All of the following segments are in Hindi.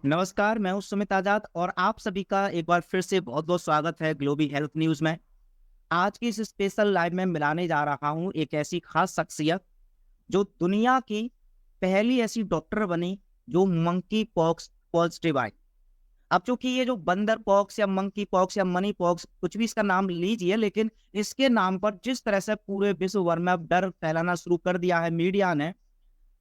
नमस्कार, मैं हूँ सुमित आजाद और आप सभी का एक बार फिर से बहुत-बहुत स्वागत है ग्लोबी हेल्थ न्यूज़ में। आज की इस स्पेशल लाइव में मिलाने जा रहा हूँ एक ऐसी खास शख्सियत, जो दुनिया की पहली ऐसी डॉक्टर बनी, जो मंकी पॉक्स पॉज़िटिव आई। अब चूँकि ये जो बंदर पॉक्स या मंकी पॉक्स या मनी पॉक्स कुछ भी इसका नाम लीजिए, लेकिन इसके नाम पर जिस तरह से पूरे विश्व भर में अब डर फैलाना शुरू कर दिया है मीडिया ने,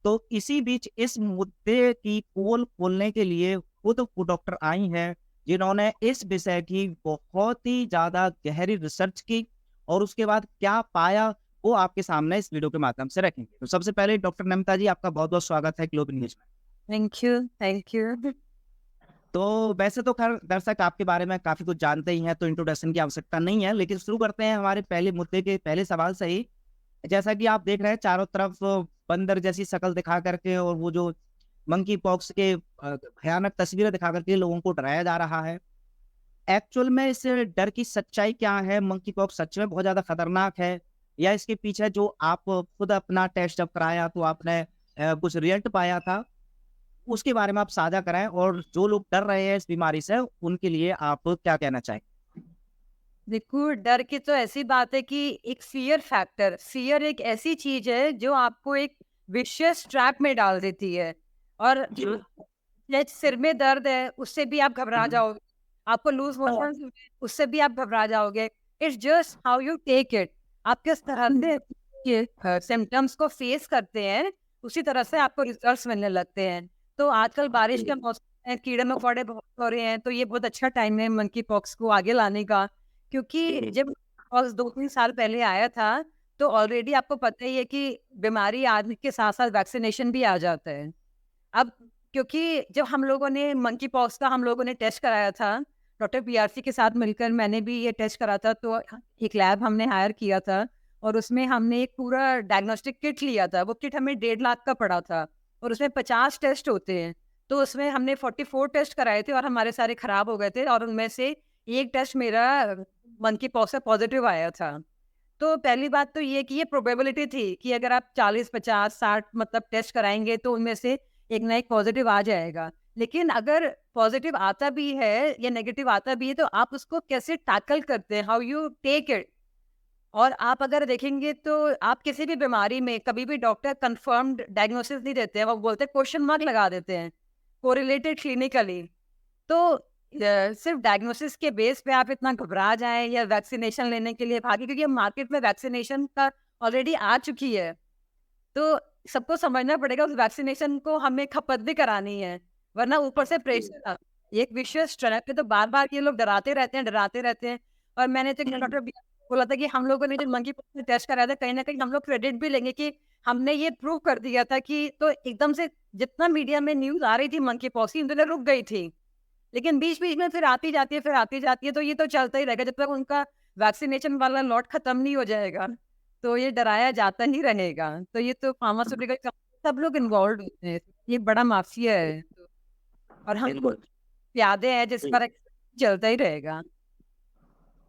तो इसी बीच इस मुद्दे की पोल खोलने के लिए खुद वो डॉक्टर आई हैं, जिन्होंने इस विषय की बहुत ही ज़्यादा गहरी रिसर्च की और उसके बाद क्या पाया, वो आपके सामने इस वीडियो के माध्यम से रखेंगे। तो सबसे पहले डॉक्टर नमिता जी, आपका बहुत-बहुत स्वागत है ग्लोबल न्यूज़ में। Thank you, thank you. तो वैसे तो खैर दर्शक आपके बारे में काफ़ी कुछ जानते ही हैं, तो इंट्रोडक्शन की आवश्यकता नहीं है, लेकिन शुरू करते हैं हमारे पहले मुद्दे के पहले सवाल से ही। जैसा कि आप देख रहे हैं चारों तरफ बंदर जैसी शक्ल दिखा करके और वो जो मंकी पॉक्स के भयानक तस्वीरें दिखा करके लोगों को डराया जा रहा है। एक्चुअल में इस डर की सच्चाई क्या है? मंकी पॉक्स सच में बहुत ज़्यादा खतरनाक है या इसके पीछे जो आप खुद अपना टेस्ट जब कराया तो आपने कुछ रिजल्ट पाया था, उसके बारे में आप साझा कराएँ और जो लोग डर रहे हैं इस बीमारी से, उनके लिए आप क्या कहना चाहेंगे? देखो, डर की तो ऐसी बात है कि एक फ़ियर एक ऐसी चीज़ है जो आपको एक विशियस ट्रैप में डाल देती है। और जी। या सिर में दर्द है, उससे भी आप घबरा हुँ। जाओगे। आपको लूज़ मोशंस हो रहे हैं, उससे भी आप घबरा जाओगे। It's just how you take it. आप किस तरह से ये सिम्पटम्स को फेस करते हैं, उसी तरह से आपको रिजल्ट्स मिलने लगते हैं। तो आजकल बारिश का मौसम है, कीड़े-मकोड़े बहुत हो रहे हैं, तो ये बहुत अच्छा टाइम है मंकी पॉक्स को आगे लाने का। क्योंकि जब पॉक्स 2-3 साल पहले आया था, तो ऑलरेडी आपको पता ही है कि बीमारी आने के साथ-साथ वैक्सीनेशन भी आ जाता है। अब क्योंकि जब हम लोगों ने मंकी पॉक्स का हम लोगों ने टेस्ट कराया था, डॉक्टर पीआरसी के साथ मिलकर मैंने भी ये टेस्ट करा था, तो एक लैब हमने हायर किया था और उसमें हमने एक पूरा डायग्नोस्टिक किट लिया था। वो किट हमें 1.5 लाख का पड़ा था और उसमें 50 टेस्ट होते हैं। तो उसमें हमने 44 टेस्ट कराए थे और हमारे सारे खराब हो गए थे और उनमें से एक टेस्ट मेरा मंकी पॉक्स का पॉजिटिव आया था। तो पहली बात तो ये कि ये प्रोबेबिलिटी थी कि अगर आप 40, 50, 60 मतलब टेस्ट कराएँगे तो उनमें से एक ना एक पॉजिटिव आ जाएगा। लेकिन अगर पॉजिटिव आता भी है या नेगेटिव आता भी है तो आप उसको कैसे टैकल करते हैं, हाउ यू टेक इट। और आप अगर देखेंगे तो आप किसी भी बीमारी में कभी भी डॉक्टर कंफर्म्ड डायग्नोसिस नहीं देते हैं, वो बोलते हैं क्वेश्चन मार्क लगा देते हैं, कोरिलेटेड क्लिनिकली। तो सिर्फ डायग्नोसिस के बेस पे आप इतना घबरा जाएँ या वैक्सीनेशन लेने के लिए भागे, क्योंकि मार्केट में वैक्सीनेशन का ऑलरेडी आ चुकी है। तो सबको समझना पड़ेगा उस वैक्सीनेशन को हमें खपत भी करानी है, वरना ऊपर से प्रेशर एक विशेष ट्रैप है, तो बार-बार ये लोग डराते रहते हैं। और मैंने तो डॉक्टर बी बोला था कि हम लोगों ने जो मंकी पॉक्स में टेस्ट कराया था, कहीं न कहीं हम लोग क्रेडिट भी लेंगे कि हमने ये प्रूव कर दिया था कि तो एकदम से जितना मीडिया में न्यूज़ आ रही थी मंकी पॉक्स की, इंटरनेट रुक गई थी। लेकिन बीच-बीच में फिर आती जाती है, फिर आती जाती है, तो ये तो चलता ही रहेगा जब तक उनका वैक्सीनेशन वाला लॉट खत्म नहीं हो जाएगा। तो ये डराया जाता ही रहेगा। तो ये तो फार्मास्यूटिकल कंपनी सब लोग इन्वॉल्वड होते हैं। ये बड़ा माफिया है। और हम बिल्कुल। प्यादे हैं जिस पर चलता ही रहेगा।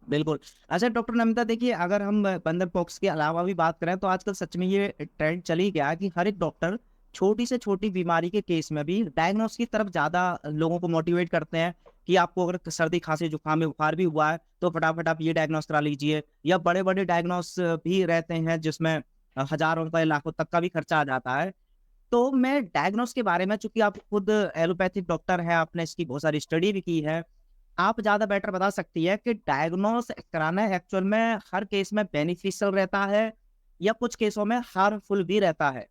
बिल्कुल। अच्छा डॉक्टर नमिता देखिए, अगर हम बंदर पॉक्स के अलावा भी बात करें तो आजकल सच में ये ट्रेंड चल ही गया है कि हर एक डॉक्टर छोटी से छोटी बीमारी के केस में भी डायग्नोस की तरफ ज़्यादा लोगों को मोटिवेट करते हैं कि आपको अगर सर्दी, खाँसी, जुकाम या बुखार भी हुआ है तो फटाफट आप ये डायग्नोस करा लीजिए। या बड़े-बड़े डायग्नोस भी रहते हैं जिसमें हज़ारों रुपए, लाखों तक का भी खर्चा आ जाता है। तो मैं डायग्नोस के बारे में, चूँकि आप खुद एलोपैथिक डॉक्टर हैं, आपने इसकी बहुत सारी स्टडी भी की है। आप ज़्यादा बेटर बता सकती है कि डायग्नोस कराना एक्चुअल में हर केस में बेनिफिशियल रहता है या कुछ केसों में हार्मफुल भी रहता है?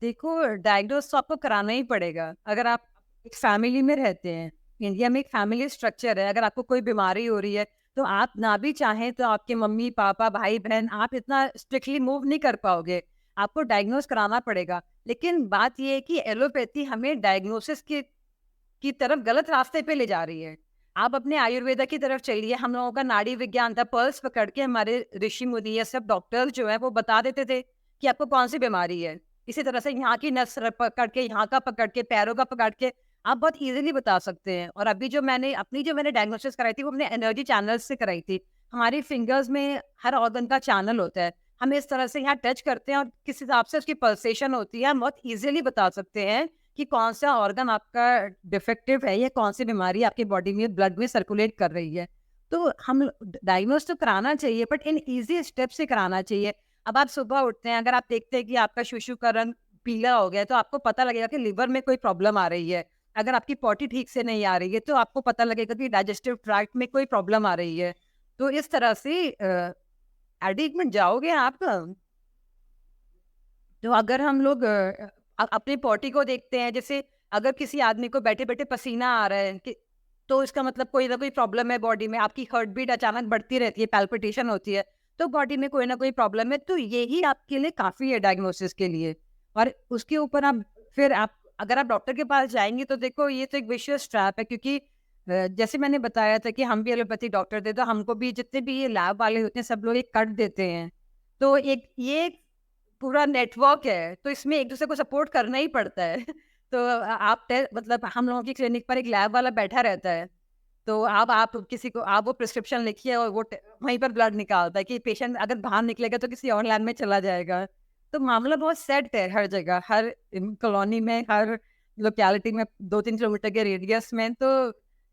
देखो, डायग्नोस तो आपको कराना ही पड़ेगा। अगर आप एक फैमिली में रहते हैं, इंडिया में एक फैमिली स्ट्रक्चर है, अगर आपको कोई बीमारी हो रही है, तो आप ना भी चाहें तो आपके मम्मी-पापा, भाई-बहन आप इतना स्ट्रिक्टली मूव नहीं कर पाओगे। आपको डायग्नोस कराना पड़ेगा। लेकिन बात ये है कि एलोपैथी हमें डायग्नोसिस की तरफ गलत रास्ते पे ले जा रही है। आप अपने आयुर्वेदा की तरफ चलिए, हम लोगों का नाड़ी विज्ञान था, पल्स पकड़ के हमारे ऋषि-मुनि या सब डॉक्टर्स जो हैं वो बता देते थे कि आपको कौन-सी बीमारी है। इसी तरह से यहाँ की नस पकड़ के, यहाँ का पकड़ के, पैरों का पकड़ के आप बहुत ईज़िली बता सकते हैं। और अभी जो मैंने डायग्नोसिस कराई थी वो अपने एनर्जी चैनल्स से कराई थी। हमारी फिंगर्स में हर ऑर्गन का चैनल होता है। हम इस तरह से यहाँ टच करते हैं और किस हिसाब से उसकी पल्सेशन होती है, हम बहुत ईज़िली बता सकते हैं कि कौन सा ऑर्गन आपका डिफेक्टिव है या कौन सी बीमारी आपकी बॉडी में ब्लड में सर्कुलेट कर रही है। तो हम डायग्नोज तो कराना चाहिए, बट इन ईजी स्टेप से कराना चाहिए। अब आप सुबह उठते हैं, अगर आप देखते हैं कि आपका शिशु का रंग पीला हो गया है, तो आपको पता लगेगा कि लिवर में कोई प्रॉब्लम आ रही है। अगर आपकी पॉटी ठीक से नहीं आ रही है, तो आपको पता लगेगा कि डाइजेस्टिव ट्रैक्ट में कोई प्रॉब्लम आ रही है। तो इस तरह से एडिक्ट में जाओगे आप। तो अगर हम लोग अपनी पॉटी को देखते हैं, जैसे अगर किसी आदमी को बैठे-बैठे पसीना आ रहा है कि तो इसका मतलब कोई ना कोई प्रॉब्लम है बॉडी में, आपकी हार्ट बीट अचानक बढ़ती रहती है, पैल्पिटेशन होती है, तो बॉडी में कोई ना कोई प्रॉब्लम है। तो यही आपके लिए काफ़ी है डायग्नोसिस के लिए। और उसके ऊपर आप फिर आप अगर आप डॉक्टर के पास जाएँगे तो देखो ये तो एक विशियस ट्रैप है, क्योंकि जैसे मैंने बताया था कि हम भी एलोपैथी डॉक्टर थे, तो हमको भी जितने भी ये लैब वाले होते हैं सब लोग एक कट देते हैं। तो एक ये पूरा नेटवर्क है, तो इसमें एक-दूसरे को सपोर्ट करना ही पड़ता है। तो आप मतलब हम लोगों की क्लिनिक पर एक लैब वाला बैठा रहता है, तो अब आप किसी को आप वो प्रिस्क्रिप्शन लिखिए और वो वहीं पर ब्लड निकालता है कि पेशेंट अगर बाहर निकलेगा तो किसी और लैब में चला जाएगा। तो मामला बहुत सेट है हर जगह, हर कॉलोनी में, हर लोकेलिटी में 2-3 किलोमीटर के रेडियस में। तो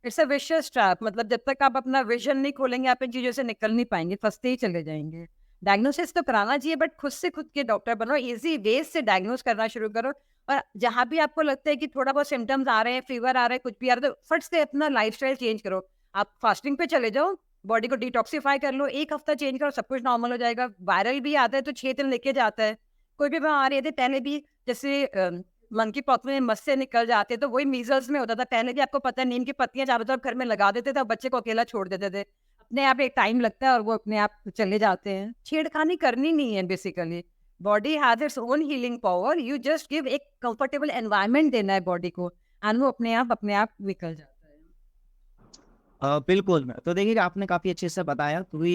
इट्स अ विशियस ट्रैप, मतलब जब तक आप अपना विजन नहीं खोलेंगे, आप इन चीज़ों से निकल नहीं पाएँगे, फँसते ही चले जाएँगे। डायग्नोसिस तो कराना चाहिए, बट खुद से खुद के डॉक्टर बनो, ईज़ी वेज़ से डायग्नोस करना शुरू करो। और जहाँ भी आपको लगता है कि थोड़ा बहुत सिम्पटम्स आ रहे हैं, फीवर आ रहा है, कुछ भी आ रहा है, तो फट से अपना लाइफ़स्टाइल चेंज करो। आप फास्टिंग पे चले जाओ, बॉडी को डिटॉक्सिफाई कर लो, 1 हफ्ता चेंज करो, सब कुछ नॉर्मल हो जाएगा। वायरल भी आता है तो 6 दिन लेके जाता है। कोई भी बीमारी आती है, पहले भी जैसे मंकी पॉक्स में मस्से निकल जाते, तो वही मीज़ल्स में होता था। पहले भी आपको पता है, नीम की पत्तियाँ चारों तरफ घर में लगा देते थे और बच्चे को अकेला छोड़ देते थे। अपने आप एक टाइम लगता है और वो अपने आप चले जाते हैं। छेड़खानी करनी नहीं है basically. Body has its own healing power, you just give एक कंफर्टेबल एनवायरनमेंट देना है बॉडी को, एंड वो अपने आप निकल जाता है। बिल्कुल। तो देखिए आपने काफ़ी अच्छे से बताया क्योंकि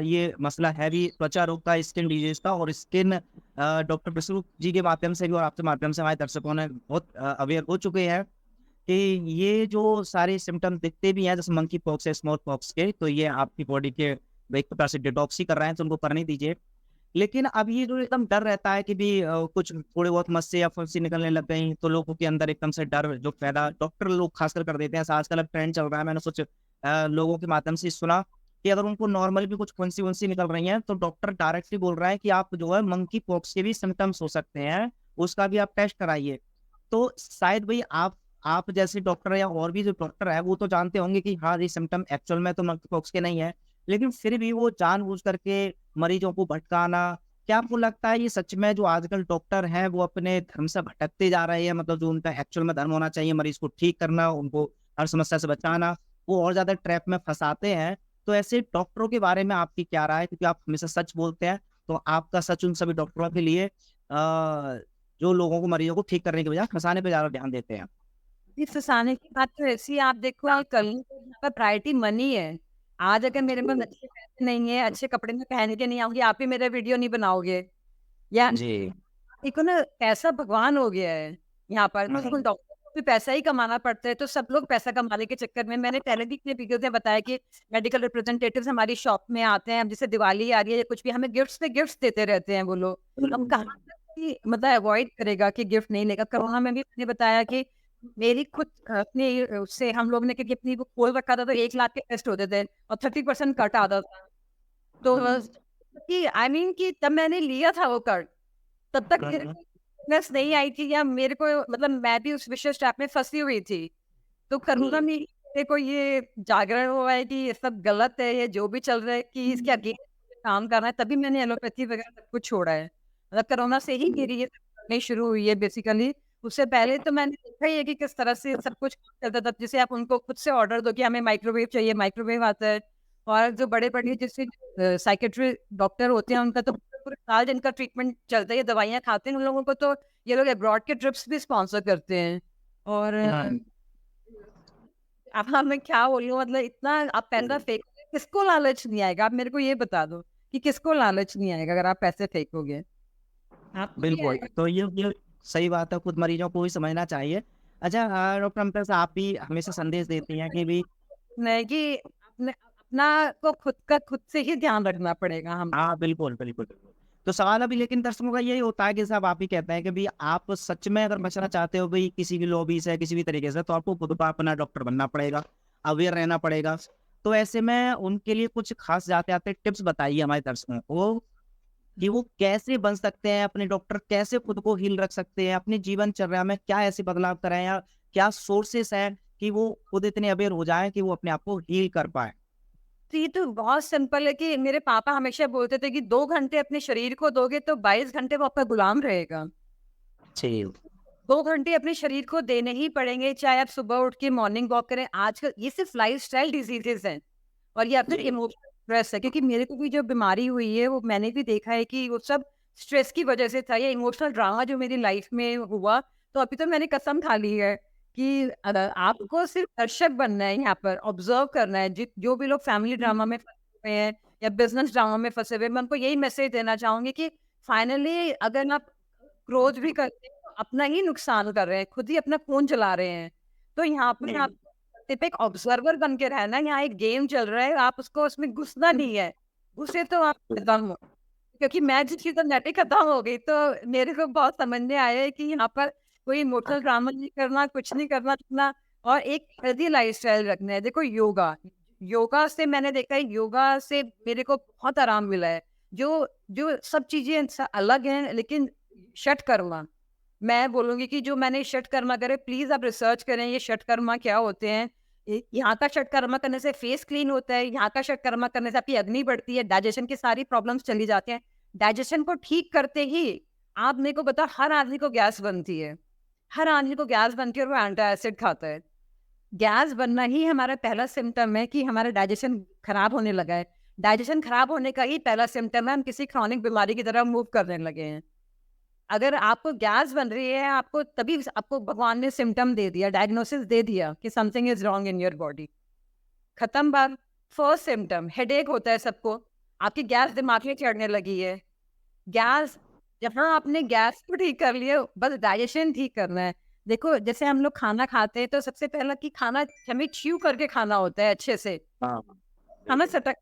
ये मसला है भी त्वचा रोग का, स्किन डिजीज़ का, और स्किन डॉक्टर प्रसूत जी के माध्यम से भी और आपके माध्यम से हमारे दर्शकों ने बहुत अवेयर हो चुके हैं कि ये जो सारे सिम्पटम दिखते भी हैं जैसे मंकी पॉक्स है, स्मॉल पॉक्स के, तो ये आपकी बॉडी के एक प्रकार से डिटॉक्स ही कर रहे हैं, तो उनको करने दीजिए। लेकिन अब ये जो एकदम डर रहता है कि भी कुछ थोड़े बहुत मस्से या फुंसी निकलने लग गई, तो लोगों के अंदर एकदम से डर जो पैदा डॉक्टर लोग खासकर कर देते हैं। ऐसा आजकल अब ट्रेंड चल रहा है, मैंने कुछ लोगों के माध्यम से सुना कि अगर उनको नॉर्मल भी कुछ फुंसी-वुंसी निकल रही हैं, तो डॉक्टर डायरेक्टली बोल रहा है कि आप जो है मंकी पॉक्स के भी सिम्पटम्स हो सकते हैं, उसका भी आप टेस्ट कराइए। तो शायद भई आप जैसे डॉक्टर या और भी जो डॉक्टर है, वो तो जानते होंगे कि हाँ, ये सिम्पटम एक्चुअल में तो मंकी पॉक्स के नहीं है, लेकिन फिर भी वो जानबूझ करके मरीजों को भटकाना, क्या आपको लगता है ये सच में जो आजकल डॉक्टर हैं, वो अपने धर्म से भटकते जा रहे हैं? मतलब जो उनका एक्चुअल में धर्म होना चाहिए, मरीज को ठीक करना, उनको हर समस्या से बचाना, वो और ज़्यादा ट्रैप में फँसाते हैं। तो ऐसे डॉक्टरों के बारे में आपकी क्या राय है? क्योंकि आप हमेशा सच बोलते हैं, तो आपका सच उन सभी डॉक्टरों के लिए जो लोगों को, मरीजों को ठीक करने के बजाय फँसाने पे ज़्यादा ध्यान देते हैं। ये फँसाने की बात तो ऐसी है, आप देखो कल का प्रायोरिटी मनी है। आज अगर मेरे पास अच्छे पैसे नहीं है, अच्छे कपड़े मैं पहन के नहीं आऊँगी, आप भी मेरा वीडियो नहीं बनाओगे। या जी। देखो ना, पैसा भगवान हो गया है यहाँ पर। तो डॉक्टर को भी पैसा ही कमाना पड़ता है, तो सब लोग पैसा कमाने के चक्कर में, मैंने पहले भी अपने वीडियोज़ में बताया कि मेडिकल रिप्रेजेंटेटिव्स हमारी शॉप में आते हैं। अब जैसे दिवाली आ रही है या कुछ भी, हमें गिफ्ट्स पे गिफ्ट्स देते रहते हैं वो लोग। अब कहाँ तक कि मतलब अवॉइड करेगा कि गिफ्ट नहीं लेगा। कोरोना में भी मैंने बताया कि मेरी खुद अपनी उससे हम लोग ने, क्योंकि अपनी वो खोल रखा था, तो 1 लाख के टेस्ट होते थे और 30% कट आता था। तो कि आई मीन कि तब मैंने लिया था वो कट, तब तक मेरे को फिटनेस नहीं आई थी, या मेरे को मतलब मैं भी उस विशेष ट्रैप में फँसी हुई थी। तो कोरोना में मेरे को ये जागरण हुआ है कि ये सब गलत है, ये जो भी चल रहा है कि इसके अगेंस्ट काम करना है, तभी मैंने एलोपैथी वगैरह सब कुछ छोड़ा है। मतलब कोरोना से ही मेरी ये सब करनी शुरू हुई है बेसिकली। उससे पहले तो मैंने देखा ही है कि किस तरह से सब कुछ चलता था। जैसे आप उनको खुद से ऑर्डर दो कि हमें माइक्रोवेव चाहिए, माइक्रोवेव आता है। और जो बड़े-बड़े जैसे साइकियाट्री डॉक्टर होते हैं, उनका तो पूरे साल जिनका ट्रीटमेंट चलता है, ये दवाइयाँ खाते हैं, उन लोगों को तो ये लोग अब्रॉड के ट्रिप्स भी स्पॉन्सर करते हैं। और अब हाँ, मैं क्या बोलूँ, मतलब इतना आप पैसा फेंक, किसको लालच नहीं आएगा? आप मेरे को ये बता दो कि किसको लालच नहीं आएगा अगर आप पैसे फेंकोगे? आपको भी बिल्कुल, आएगा। तो ये सही बात है, खुद मरीजों को भी समझना चाहिए। अच्छा डॉक्टर अमृता आप भी हमेशा संदेश देती हैं कि भी नहीं कि अपना को खुद से ही ध्यान रखना पड़ेगा हम। हाँ, बिल्कुल, बिल्कुल, बिल्कुल। तो सवाल अभी लेकिन दर्शकों का यही होता है कि साहब आप ही कहते हैं कि भाई आप सच में अगर बचना चाहते हो भाई किसी भी लॉबी से, किसी भी तरीके से, तो आपको खुद का अपना डॉक्टर बनना पड़ेगा, अवेयर रहना पड़ेगा। तो ऐसे में उनके लिए कुछ खास जाते-आते टिप्स बताइए हमारे दर्शकों को कि वो कैसे बन सकते हैं अपने डॉक्टर, कैसे खुद को हील रख सकते हैं, अपनी जीवनचर्या में क्या ऐसे बदलाव करें या क्या सोर्सेस हैं कि वो खुद इतने अवेयर हो जाएँ कि वो अपने आप को हील कर पाएँ? तो ये तो बहुत सिंपल है कि मेरे पापा हमेशा बोलते थे कि 2 घंटे अपने शरीर को दोगे तो 22 घंटे वो आपका गुलाम रहेगा। जी। 2 घंटे अपने शरीर को देने ही पड़ेंगे, चाहे आप सुबह उठ के मॉर्निंग वॉक करें। आजकल ये सिर्फ लाइफ़स्टाइल डिसीज़ेज़ हैं और ये आपका जी। इमोशनल स्ट्रेस है, क्योंकि मेरे को भी जो बीमारी हुई है वो मैंने भी देखा है कि वो सब स्ट्रेस की वजह से था। ये इमोशनल ड्रामा जो मेरी लाइफ़ में हुआ, तो अभी तो मैंने कसम खा ली है कि आपको सिर्फ दर्शक बनना है, यहाँ पर ऑब्ज़र्व करना है। जो भी लोग फैमिली ड्रामा में फँसे हुए हैं या बिज़नेस ड्रामा में फँसे हुए हैं, मैं उनको यही मैसेज देना चाहूँगी कि फाइनली अगर आप क्रोध भी करते हैं तो अपना ही नुकसान कर रहे हैं, खुद ही अपना खून जला रहे हैं। तो यहाँ पे आप सिर्फ एक ऑब्जर्वर बन के रहना है, यहाँ एक गेम चल रहा है, आप उसको उसमें घुसना नहीं है। घुसे तो आप खत्म हो। क्योंकि मैं जिस चीज़ में नेट खत्म हो गई, तो मेरे को बहुत समझ में आया है कि यहाँ पर कोई इमोशनल ड्रामा नहीं करना, कुछ नहीं करना अपना, और एक हेल्दी लाइफ़स्टाइल रखना है। देखो योगा, योगा से मैंने देखा है, योगा से मेरे को बहुत आराम मिला है। जो जो सब चीज़ें अलग हैं, लेकिन षटकर्मा, मैं बोलूँगी कि जो मैंने षटकर्मा करे, प्लीज़ आप रिसर्च करें ये षटकर्मा क्या होते हैं। यहाँ का षटकर्मा करने से फेस क्लीन होता है, यहाँ का षटकर्मा करने से आपकी अग्नि बढ़ती है, डाइजेशन की सारी प्रॉब्लम्स चली जाती हैं। डाइजेशन को ठीक करते ही आप मेरे को बताओ, हर आदमी को गैस बनती है। हर आदमी को गैस बनती है और वो एंटासिड खाता है। गैस बनना ही हमारा पहला सिम्पटम है कि हमारा डाइजेशन खराब होने लगा है। डाइजेशन खराब होने का ही पहला सिम्पटम है हम किसी क्रॉनिक बीमारी की तरफ मूव करने लगे हैं। अगर आपको गैस बन रही है, आपको तभी आपको भगवान ने सिम्पटम दे दिया, डायग्नोसिस दे दिया कि something is wrong in your body. खत्म बात। फर्स्ट सिम्पटम हेडेक होता है सबको, आपकी गैस दिमाग में चढ़ने लगी है। गैस, जहाँ आपने गैस को ठीक कर लिया, बस डाइजेशन ठीक करना है। देखो जैसे हम लोग खाना खाते हैं तो सबसे पहला कि खाना हमें च्यू करके खाना होता है अच्छे से। हाँ, खाना बिल्कुल। सटक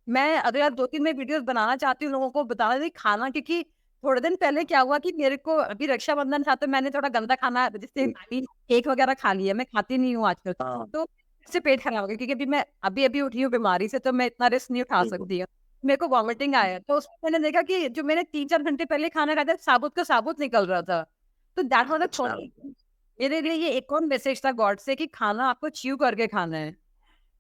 मैं अगर आप 2-3 मैं वीडियोज़ बनाना चाहती हूँ लोगों को बताना कि खाना, क्योंकि थोड़े दिन पहले क्या हुआ कि मेरे को अभी रक्षाबंधन था तो मैंने थोड़ा गंदा खाना जैसे अभी केक वगैरह खा लिया, मैं खाती नहीं हूँ आजकल। हाँ, तो इससे पेट खराब हो गया क्योंकि अभी मैं अभी-अभी उठी हूँ बीमारी से, तो मैं इतना रिस्क नहीं उठा बिल्कुल। सकती हूँ। मेरे को वॉमिटिंग आया तो उसमें मैंने देखा कि जो मैंने 3-4 घंटे पहले खाना खाया था साबुत का साबुत निकल रहा था। तो दैट वाज़ अ अच्छा। मेरे लिए ये एक और मैसेज था गॉड से कि खाना आपको च्यू करके खाना है।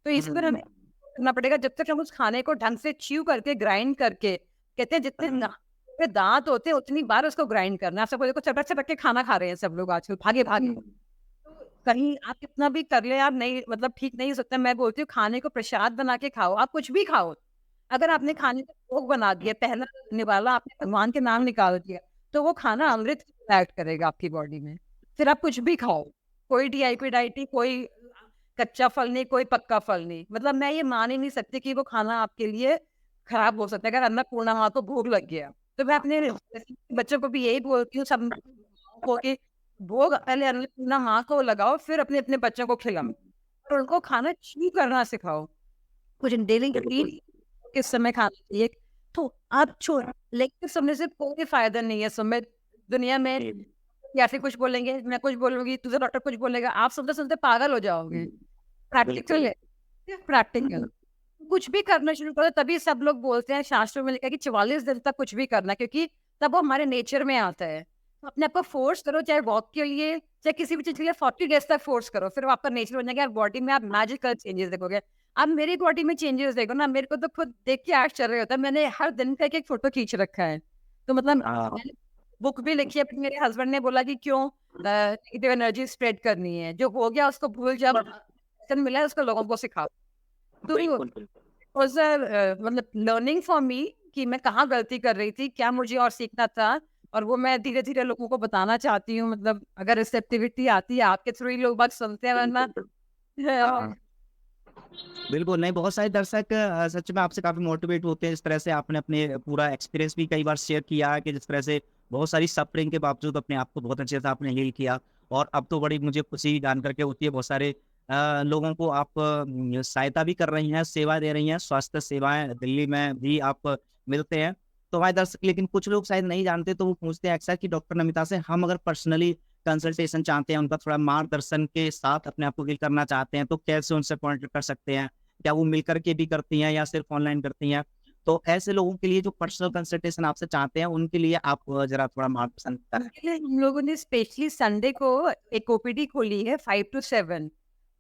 तो इस पर हमें करना पड़ेगा जब तक हम उस खाने को ढंग से च्यू करके ग्राइंड करके, कहते हैं जितने पे दांत होते हैं उतनी बार उसको ग्राइंड करना है। आप सबको देखो चटक-चटक के खाना खा रहे हैं सब लोग आजकल भागे-भागे। तो कहीं आप कितना भी कर लें, आप नहीं मतलब ठीक नहीं हो सकता। मैं बोलती हूँ खाने को प्रसाद बना के खाओ, आप कुछ भी खाओ। अगर आपने खाने को भोग बना दिया, पहला निवाला आपने भगवान के नाम निकाल दिया, तो वो खाना अमृत एक्ट करेगा आपकी बॉडी में। फिर आप कुछ भी खाओ, कोई डाइट नहीं, कोई कच्चा फल नहीं, कोई पक्का फल नहीं। मतलब मैं ये मान ही नहीं सकती कि वो खाना आपके लिए खराब हो सकता है अगर अन्नपूर्णा माँ को भोग लग गया। तो मैं अपने बच्चों को भी यही बोलती हूँ, सब को कि भोग पहले अन्नपूर्णा माँ को लगाओ, फिर अपने-अपने बच्चों को खिलाओ और उनको खाना च्यू करना सिखाओ। कुछ डेली बिल्कुल। रूटीन किस समय खाना चाहिए, तो आप छोड़ लेक्चर सुनने से कोई फ़ायदा नहीं है। समय दुनिया में जी। या फिर कुछ बोलेंगे, मैं कुछ बोलूँगी, दूसरा डॉक्टर कुछ बोलेगा, आप सुनते-सुनते पागल हो जाओगे। प्रैक्टिकल बिल्कुल। है, सिर्फ प्रैक्टिकल। कुछ भी करना शुरू करो, तभी सब लोग बोलते हैं, शास्त्रों में लिखा है कि 44 दिन तक कुछ भी करना, क्योंकि तब वो हमारे नेचर में आता है। तो अपने आप को फोर्स करो, चाहे वॉक के लिए, चाहे किसी भी चीज़ के लिए 40 डेज़ तक फोर्स करो, फिर वो आपका नेचर बन जाएगा और बॉडी में आप मैजिकल चेंजेस देखोगे। अब मेरी बॉडी में चेंजेस देखो ना, मेरे को तो खुद देख के आश्चर्य होता है। मैंने हर दिन का एक-एक फ़ोटो खींच रखा है। तो मतलब हाँ, मैंने बुक भी लिखी है, फिर मेरे हस्बैंड ने बोला कि क्यों नेगेटिव एनर्जी स्प्रेड करनी है, जो हो गया उसको भूल जाओ, लेसन मिला है उसको लोगों को सिखाओ। तो बिल्कुल, बिल्कुल। वाज़ मतलब लर्निंग फॉर मी कि मैं कहाँ गलती कर रही थी, क्या मुझे और सीखना था, और वो मैं धीरे-धीरे लोगों को बताना चाहती हूँ। मतलब अगर रिसेप्टिविटी आती है आपके थ्रू ही लोग बात सुनते हैं, वरना बिल्कुल, बिल्कुल। हाँ। बिल्कुल, नहीं बहुत सारे दर्शक सच में आपसे काफ़ी मोटिवेट होते हैं, जिस तरह से आपने अपने पूरा एक्सपीरियंस भी कई बार शेयर किया है कि जिस तरह से बहुत सारी सफ़रिंग के बावजूद अपने आप को बहुत अच्छे से आपने हील किया और अब तो बड़ी मुझे खुशी जान कर के होती है, बहुत सारे लोगों को आप सहायता भी कर रही हैं, सेवा दे रही हैं, स्वास्थ्य सेवाएँ दिल्ली में भी आप मिलते हैं। तो हमारे दर्शक, लेकिन कुछ लोग शायद नहीं जानते, तो वो पूछते हैं अक्सर कि डॉक्टर नमिता से हम अगर पर्सनली कंसल्टेशन चाहते हैं, उनका थोड़ा मार्गदर्शन के साथ अपने आप को हील करना चाहते हैं, तो कैसे उनसे कॉन्टेक्ट कर सकते हैं? क्या वो मिल करके भी करती हैं या सिर्फ ऑनलाइन करती हैं? तो ऐसे लोगों के लिए जो पर्सनल कंसल्टेशन आपसे चाहते हैं, उनके लिए आप जरा थोड़ा मार्गदर्शन करें। इसलिए हम लोगों ने स्पेशली संडे को एक ओपीडी खोली है 5 to 7।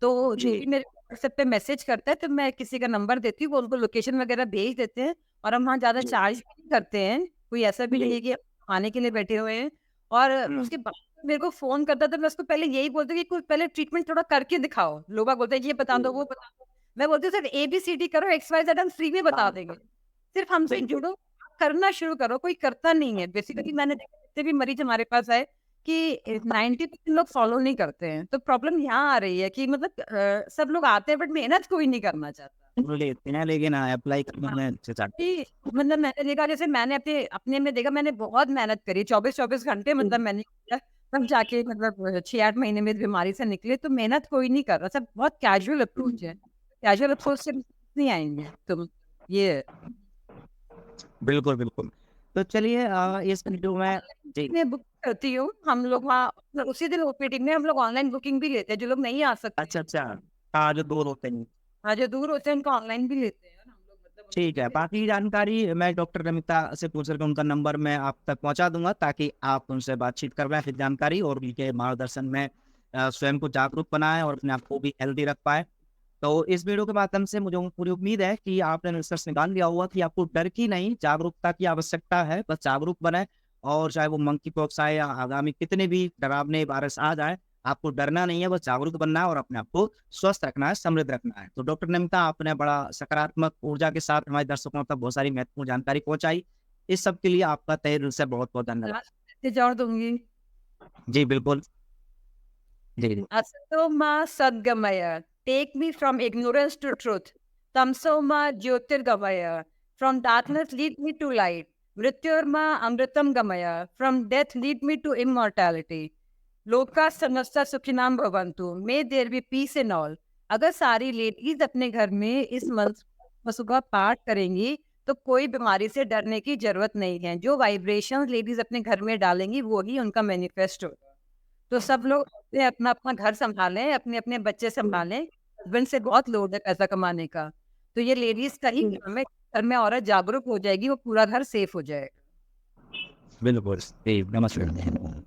तो जो भी मेरे व्हाट्सएप पे मैसेज करता है तो मैं किसी का नंबर देती हूँ, वो उनको लोकेशन वगैरह भेज देते हैं और हम वहाँ ज़्यादा चार्ज भी नहीं करते हैं। कोई ऐसा भी नहीं है कि खाने के लिए बैठे हुए हैं। और उसके बाद मेरे को फ़ोन करता है तो मैं उसको पहले यही बोलती हूँ कि कोई पहले ट्रीटमेंट थोड़ा करके दिखाओ। लोग बाग बोलते हैं ये बता दो, वो बता दो। मैं बोलती हूँ सर एबीसीडी करो, XYZ हम फ्री में बता देंगे। सिर्फ हमसे जुड़ो, करना शुरू करो, कोई करता नहीं है। बेसिकली मैंने देखा जितने भी मरीज हमारे पास आए कि 90% लोग फॉलो नहीं करते हैं। तो प्रॉब्लम यहाँ आ रही है कि मतलब सब लोग आते हैं बट मेहनत कोई नहीं करना चाहता। लेते हैं, लेकिन अप्लाई करना में अच्छे चाहते हैं। कि मतलब मैंने देखा, जैसे मैंने अपने अपने में देखा, मैंने बहुत मेहनत करी 24-24 घंटे, मतलब मैंने किया, तब जाके मतलब 6-8 महीने में इस बीमारी से निकले। तो मेहनत कोई नहीं कर रहा, सब बहुत कैजुअल अप्रोच है। कैजुअल अप्रोच से नहीं आएंगे तुम। ये बिल्कुल, बिल्कुल। तो चलिए इस वीडियो में जी, मैं बुक करती हूँ। हम लोग वहाँ उसी दिन ओपीडी में हम लोग ऑनलाइन बुकिंग भी लेते हैं, जो लोग नहीं आ सकते। अच्छा, अच्छा। हाँ, जो दूर होते हैं। हाँ, जो दूर होते हैं उनको ऑनलाइन भी लेते हैं और हम लोग मतलब उनको ठीक है, बाकी जानकारी मैं डॉक्टर नमिता से पूछ करके उनका नंबर मैं आप तक पहुँचा दूँगा, ताकि आप उनसे बातचीत कर पाएँ, फिर जानकारी और उनके मार्गदर्शन में स्वयं को जागरूक बनाएँ और अपने आप को भी हेल्दी रख पाएँ। तो इस वीडियो के माध्यम से मुझे पूरी उम्मीद है कि आपने निष्कर्ष निकाल लिया होगा कि आपको डर की नहीं, जागरूकता की आवश्यकता है। बस जागरूक बनें, और चाहे वो मंकी पॉक्स आए या आगामी कितने भी डरावने वायरस आ जाएँ, आपको डरना नहीं है, बस जागरूक बनना है और अपने आप को स्वस्थ रखना है, समृद्ध रखना है। तो डॉक्टर नमिता, आपने बड़ा सकारात्मक ऊर्जा के साथ हमारे दर्शकों तक बहुत सारी महत्वपूर्ण जानकारी पहुँचाई। इस सब के लिए आपका तहे दिल से बहुत-बहुत धन्यवाद। लास्ट मैसेज और दूँगी। जी, बिल्कुल। जी, जी। असतो मा सद्गमय, take me from ignorance to truth. तमसो मा ज्योतिर्गमय, from darkness lead me to light. मृत्युर्मा अमृतम गमय, from death lead me to immortality. लोका समस्ता सुखिनाम भवन्तु, may there be peace in all. अगर सारी लेडीज अपने घर में इस मंत्र सुबह पाठ करेंगी तो कोई बीमारी से डरने की जरूरत नहीं है। जो वाइब्रेशन लेडीज अपने घर में डालेंगी वो ही उनका मैनिफेस्ट होगा। तो सब लोग अपना अपना घर संभालें, अपने अपने बच्चे संभालें। हस्बैंड से बहुत लोड है पैसा कमाने का, तो ये लेडीज का ही काम है। घर में औरत जागरूक हो जाएगी, वो पूरा घर सेफ हो जाएगा। बिल्कुल। जी, नमस्कार।